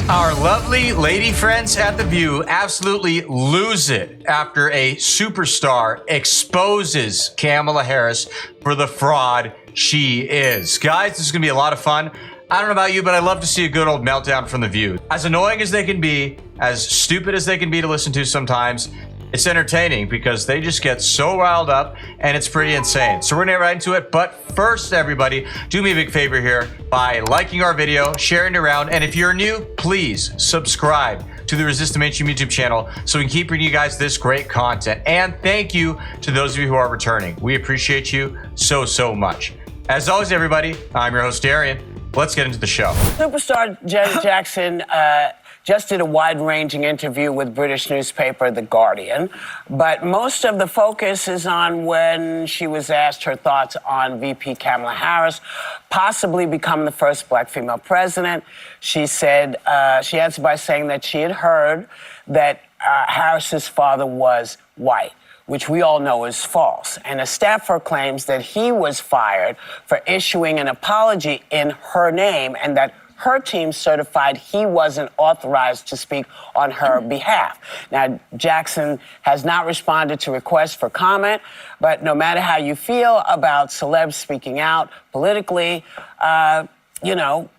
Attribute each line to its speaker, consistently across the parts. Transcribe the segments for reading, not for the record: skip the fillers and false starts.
Speaker 1: Our lovely lady friends at The View absolutely lose it after a superstar exposes Kamala Harris for the fraud she is. Guys, this is going to be a lot of fun. I don't know about you, but I love to see a good old meltdown from The View. As annoying as they can be, as stupid as they can be to listen to sometimes, it's entertaining because they just get so riled up and it's pretty insane. So we're gonna get right into it. But first, everybody, do me a big favor here by liking our video, sharing it around. And if you're new, please subscribe to the Resist the Mainstream YouTube channel so we can keep bringing you guys this great content. And thank you to those of you who are returning. We appreciate you so much. As always, everybody, I'm your host, Darian. Let's get into the show.
Speaker 2: Superstar Janet Jackson just did a wide-ranging interview with British newspaper The Guardian, but most of the focus is on when she was asked her thoughts on VP Kamala Harris possibly becoming the first black female president. She said, she answered by saying that she had heard that Harris's father was white, which we all know is false. And a staffer claims that he was fired for issuing an apology in her name and that her team certified he wasn't authorized to speak on her behalf. Now, Jackson has not responded to requests for comment, but no matter how you feel about celebs speaking out politically, you know,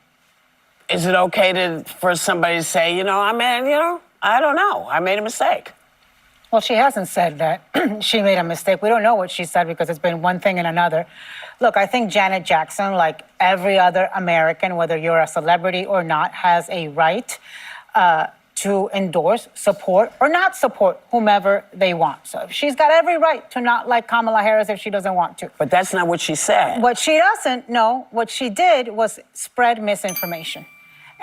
Speaker 2: is it okay for somebody to say, I don't know, I made a mistake?
Speaker 3: Well, she hasn't said that she made a mistake. We don't know what she said because it's been one thing and another. Look, I think Janet Jackson, like every other American, whether you're a celebrity or not, has a right to endorse, support, or not support whomever they want. So she's got every right to not like Kamala Harris if she doesn't want to.
Speaker 2: But that's not what she said.
Speaker 3: What she doesn't know, what she did was spread misinformation.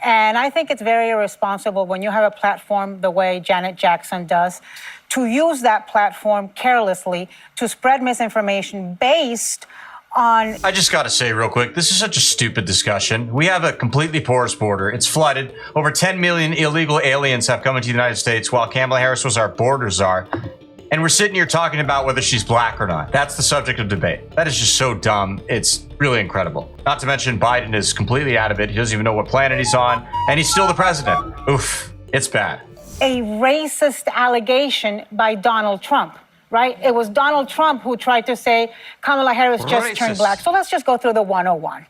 Speaker 3: And I think it's very irresponsible when you have a platform the way Janet Jackson does to use that platform carelessly to spread misinformation based on...
Speaker 1: I just got to say real quick, this is such a stupid discussion. We have a completely porous border. It's flooded. Over 10 million illegal aliens have come into the United States while Kamala Harris was our border czar. And we're sitting here talking about whether she's black or not. That's the subject of debate. That is just so dumb. It's really incredible. Not to mention Biden is completely out of it. He doesn't even know what planet he's on. And he's still the president. Oof, it's bad.
Speaker 3: A racist allegation by Donald Trump, right? It was Donald Trump who tried to say Kamala Harris just turned black. So let's just go through the 101.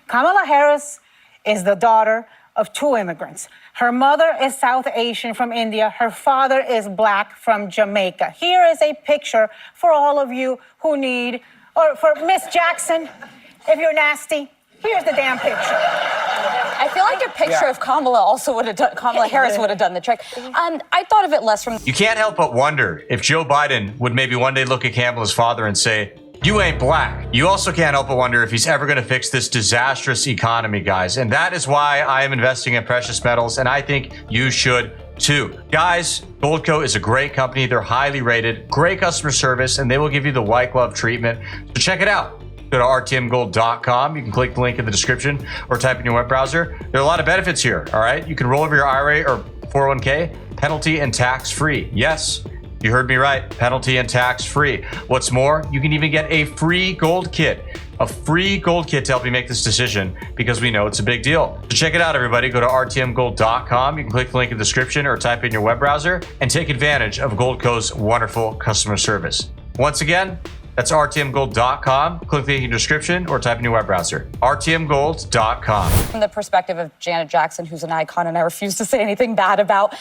Speaker 3: Kamala Harris is the daughter of two immigrants. Her mother is South Asian from India. Her father is black from Jamaica. Here is a picture for all of you who need, or for Miss Jackson, if you're nasty, here's the damn picture.
Speaker 4: I feel like a picture of Kamala also would have done, Kamala Harris would have done the trick. I thought of it less from...
Speaker 1: You can't help but wonder if Joe Biden would maybe one day look at Kamala's father and say, "You ain't black." You also can't help but wonder if he's ever going to fix this disastrous economy, guys. And that is why I am investing in precious metals, and I think you should too. Guys, Goldco is a great company. They're highly rated, great customer service, and they will give you the white glove treatment. So check it out. Go to rtmgold.com. You can click the link in the description or type in your web browser. There are a lot of benefits here, all right? You can roll over your IRA or 401k, penalty and tax free. Yes. You heard me right, penalty and tax free. What's more, you can even get a free gold kit. A free gold kit to help you make this decision because we know it's a big deal. So check it out, everybody. Go to rtmgold.com. You can click the link in the description or type in your web browser and take advantage of Goldco's wonderful customer service. Once again, that's rtmgold.com. Click the link in the description or type in your web browser. rtmgold.com.
Speaker 4: From the perspective of Janet Jackson, who's an icon and I refuse to say anything bad about,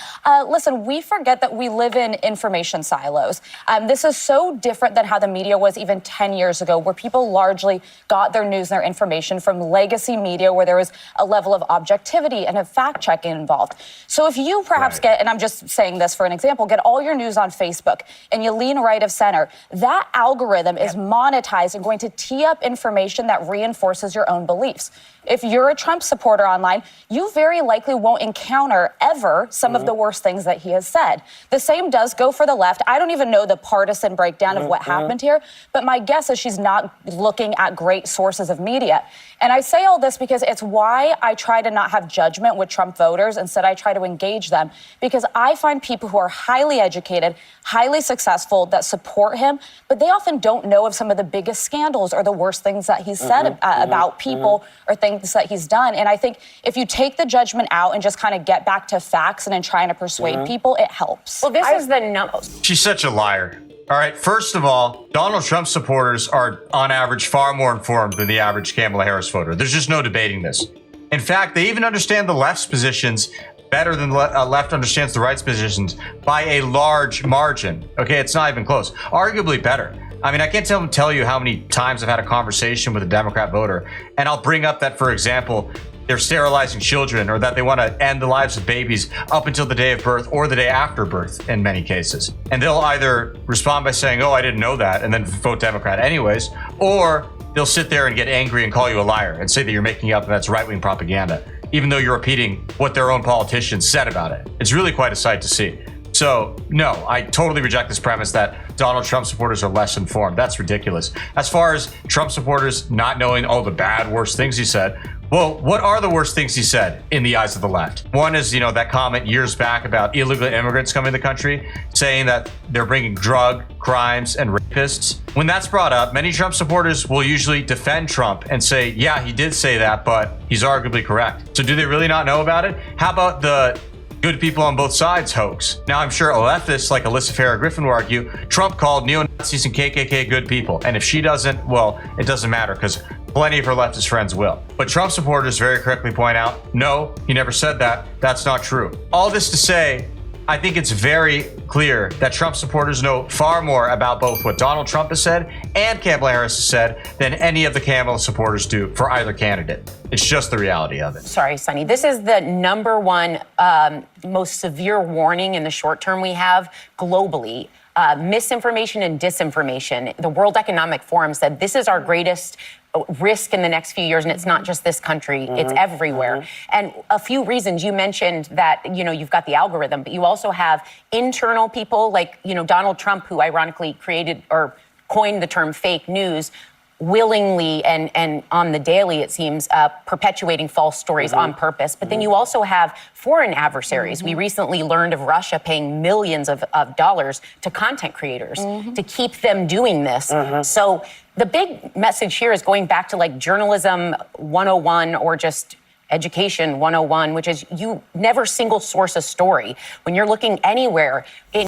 Speaker 4: listen, we forget that we live in information silos. This is so different than how the media was even 10 years ago, where people largely got their news and their information from legacy media, where there was a level of objectivity and a fact-checking involved. So if you perhaps get, and I'm just saying this for an example, get all your news on Facebook and you lean right of center, that algorithm is monetized and going to tee up information that reinforces your own beliefs. If you're a Trump supporter online, you very likely won't encounter ever some of the worst things that he has said. The same does go for the left. I don't even know the partisan breakdown of what happened here, but my guess is she's not looking at great sources of media. And I say all this because it's why I try to not have judgment with Trump voters. Instead, I try to engage them because I find people who are highly educated, highly successful, that support him, but they often don't don't know of some of the biggest scandals or the worst things that he's said about people or things that he's done. And I think if you take the judgment out and just kind of get back to facts and then trying to persuade people, it helps.
Speaker 5: Well, this is the number.
Speaker 1: She's such a liar. All right, first of all, Donald Trump supporters are, on average, far more informed than the average Kamala Harris voter. There's just no debating this. In fact, they even understand the left's positions better than the left understands the right's positions by a large margin. Okay, it's not even close. Arguably better. I mean, I can't tell you how many times I've had a conversation with a Democrat voter, and I'll bring up that, for example, they're sterilizing children, or that they want to end the lives of babies up until the day of birth or the day after birth in many cases. And they'll either respond by saying, oh, I didn't know that, and then vote Democrat anyways, or they'll sit there and get angry and call you a liar and say that you're making up and that's right-wing propaganda, even though you're repeating what their own politicians said about it. It's really quite a sight to see. So, no, I totally reject this premise that Donald Trump supporters are less informed. That's ridiculous. As far as Trump supporters not knowing all the bad, worst things he said, well, what are the worst things he said in the eyes of the left? One is, that comment years back about illegal immigrants coming to the country, saying that they're bringing drug, crimes, and rapists. When that's brought up, many Trump supporters will usually defend Trump and say, yeah, he did say that, but he's arguably correct. So do they really not know about it? How about the good people on both sides hoax? Now, I'm sure a leftist like Alyssa Farah Griffin will argue Trump called neo-Nazis and KKK good people. And if she doesn't, well, it doesn't matter because plenty of her leftist friends will. But Trump supporters very correctly point out, no, he never said that. That's not true. All this to say, I think it's very clear that Trump supporters know far more about both what Donald Trump has said and Kamala Harris has said than any of the Kamala supporters do for either candidate. It's just the reality of it.
Speaker 5: Sorry, Sonny. This is the number one most severe warning in the short term we have globally. Misinformation and disinformation. The World Economic Forum said this is our greatest risk in the next few years, and it's not just this country, it's everywhere. And a few reasons. You mentioned that, you've got the algorithm, but you also have internal people like, Donald Trump, who ironically created or coined the term fake news, willingly and on the daily, it seems, perpetuating false stories on purpose. But then you also have foreign adversaries. We recently learned of Russia paying millions of dollars to content creators to keep them doing this. So the big message here is going back to like journalism 101 or just education 101, which is you never single source a story. When you're looking anywhere.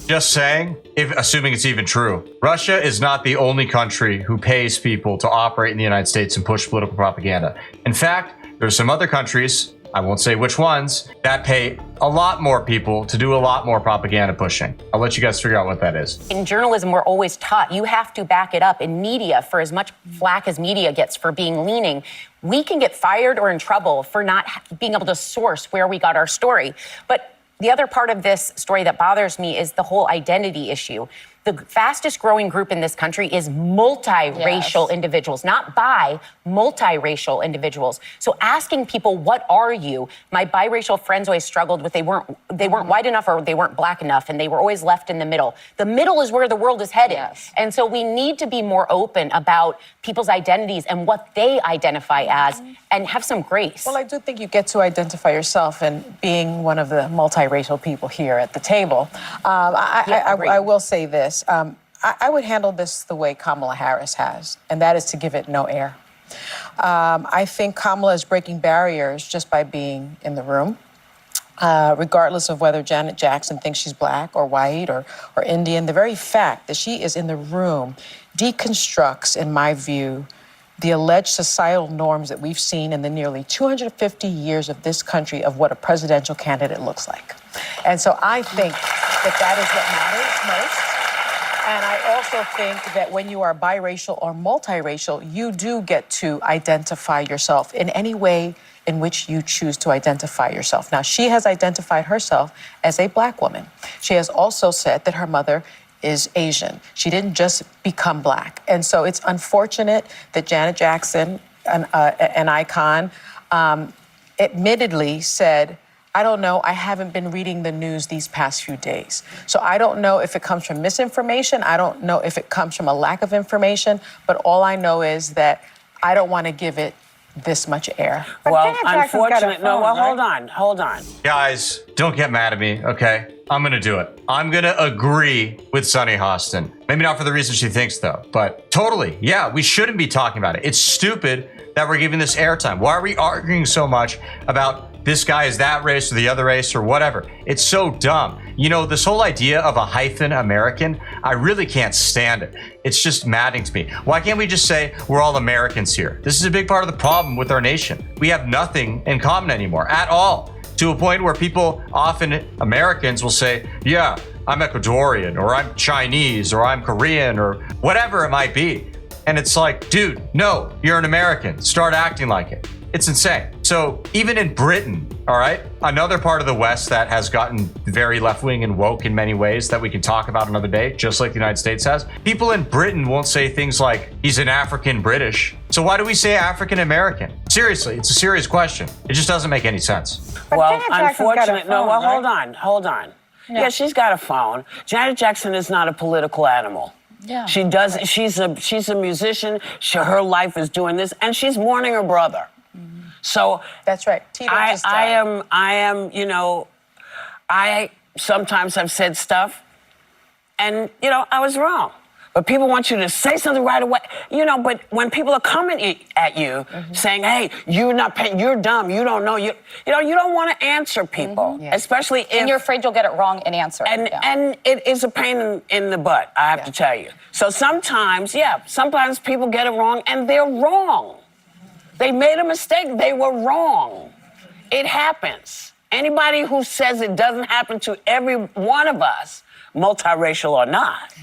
Speaker 1: Just saying, assuming it's even true, Russia is not the only country who pays people to operate in the United States and push political propaganda. In fact, there's some other countries, I won't say which ones, that pay a lot more people to do a lot more propaganda pushing. I'll let you guys figure out what that is.
Speaker 5: In journalism, we're always taught you have to back it up. In media, for as much flack as media gets for being leaning, we can get fired or in trouble for not being able to source where we got our story. But the other part of this story that bothers me is the whole identity issue. The fastest growing group in this country is multiracial individuals, not multiracial individuals. So asking people, what are you? My biracial friends always struggled with they weren't white enough or they weren't black enough, and they were always left in the middle. The middle is where the world is headed. And so we need to be more open about people's identities and what they identify as and have some grace.
Speaker 6: Well, I do think you get to identify yourself, and being one of the multiracial people here at the table, I will say this. I would handle this the way Kamala Harris has, and that is to give it no air. I think Kamala is breaking barriers just by being in the room, regardless of whether Janet Jackson thinks she's black or white or Indian. The very fact that she is in the room deconstructs, in my view, the alleged societal norms that we've seen in the nearly 250 years of this country of what a presidential candidate looks like. And so I think that is what matters most. And I also think that when you are biracial or multiracial, you do get to identify yourself in any way in which you choose to identify yourself. Now, she has identified herself as a black woman. She has also said that her mother is Asian. She didn't just become black. And so it's unfortunate that Janet Jackson, an icon, admittedly said, I don't know, I haven't been reading the news these past few days. So I don't know if it comes from misinformation. I don't know if it comes from a lack of information. But all I know is that I don't want to give it this much air.
Speaker 3: But
Speaker 2: Well,
Speaker 3: Janet Jackson's got a
Speaker 2: unfortunately, no,
Speaker 3: phone,
Speaker 2: well,
Speaker 3: right?
Speaker 2: hold on.
Speaker 1: Guys, don't get mad at me, okay? I'm gonna do it. I'm gonna agree with Sonny Hostin. Maybe not for the reason she thinks, though. But totally, yeah, we shouldn't be talking about it. It's stupid that we're giving this airtime. Why are we arguing so much about this guy is that race or the other race or whatever? It's so dumb. You know, this whole idea of a hyphen American, I really can't stand it. It's just maddening to me. Why can't we just say we're all Americans here? This is a big part of the problem with our nation. We have nothing in common anymore at all, to a point where people, often Americans, will say, yeah, I'm Ecuadorian, or I'm Chinese, or I'm Korean, or whatever it might be. And it's like, dude, no, you're an American. Start acting like it. It's insane. So even in Britain, all right, another part of the West that has gotten very left-wing and woke in many ways that we can talk about another day, just like the United States has, people in Britain won't say things like, he's an African British. So why do we say African American? Seriously, it's a serious question. It just doesn't make any sense.
Speaker 3: But
Speaker 2: Well,
Speaker 3: Janet Jackson's got a
Speaker 2: unfortunately, no,
Speaker 3: phone,
Speaker 2: well,
Speaker 3: right?
Speaker 2: hold on. Yeah, she's got a phone. Janet Jackson is not a political animal.
Speaker 4: Yeah.
Speaker 2: She does, she's a musician. Her life is doing this, and she's mourning her brother. So
Speaker 6: That's right. Tito just died.
Speaker 2: I am, you know, I sometimes have said stuff and, you know, I was wrong. But people want you to say something right away, you know, but when people are coming at you saying, hey, you're not paying, you're dumb, you don't know, you know, you don't want to answer people, especially if...
Speaker 4: And you're afraid you'll get it wrong in answer.
Speaker 2: And it is a pain in the butt, I have to tell you. So sometimes people get it wrong and they're wrong. They made a mistake. They were wrong. It happens. Anybody who says it doesn't happen to every one of us, multiracial or not,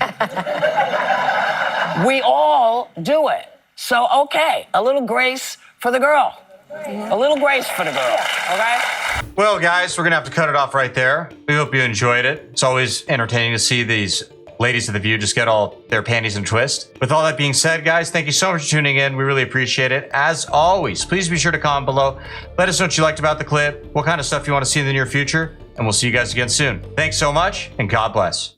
Speaker 2: we all do it. So, okay, a little grace for the girl. A little grace for the girl, all right?
Speaker 1: Well, guys, we're going to have to cut it off right there. We hope you enjoyed it. It's always entertaining to see these ladies of the View just get all their panties in a twist. With all that being said, guys, thank you so much for tuning in. We really appreciate it. As always, please be sure to comment below. Let us know what you liked about the clip, what kind of stuff you want to see in the near future, and we'll see you guys again soon. Thanks so much, and God bless.